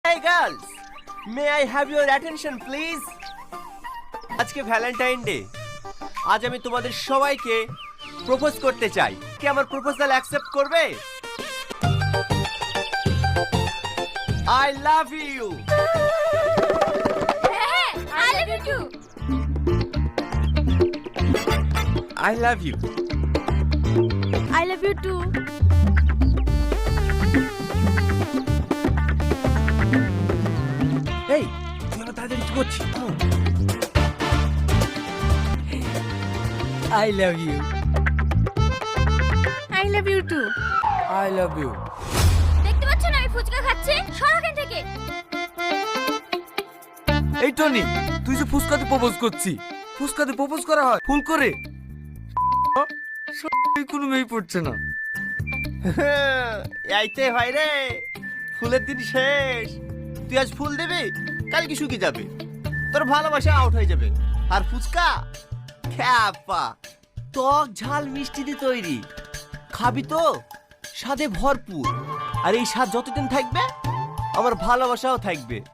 Hey girls, may I have your attention please? আজকে Valentine day. আজ আমি তোমাদের সবাইকে প্রপোজ করতে চাই। কি আমার প্রপোজাল অ্যাকসেপ্ট করবে? I love you. I love you too. I love you. I love you too. এই তুই আমার তাড়াতাড়ি কি করছিস? I love you. I love you too. I love you. দেখতে পাচ্ছ না আমি ফুচকা খাচ্ছি? সর এখান থেকে। এই টনি, তুই যে ফুসকাতে প্রপোজ করছি, ফুসকাতে প্রপোজ করা হয় ফুল করে? কোনো মেয়ে পড়ছে না। এইতে ভাই রে, ফুলের দিন শেষ। তুই আজ ফুল দিবি, কালকে শুকিয়ে যাবে, তোর ভালোবাসা আউট হয়ে যাবে। আর ফুচকা খ্যাপা, টক ঝাল মিষ্টি দিয়ে তৈরি, খাবি তো স্বাদে ভরপুর। আর এই স্বাদ যতদিন থাকবে আমার ভালোবাসাও থাকবে।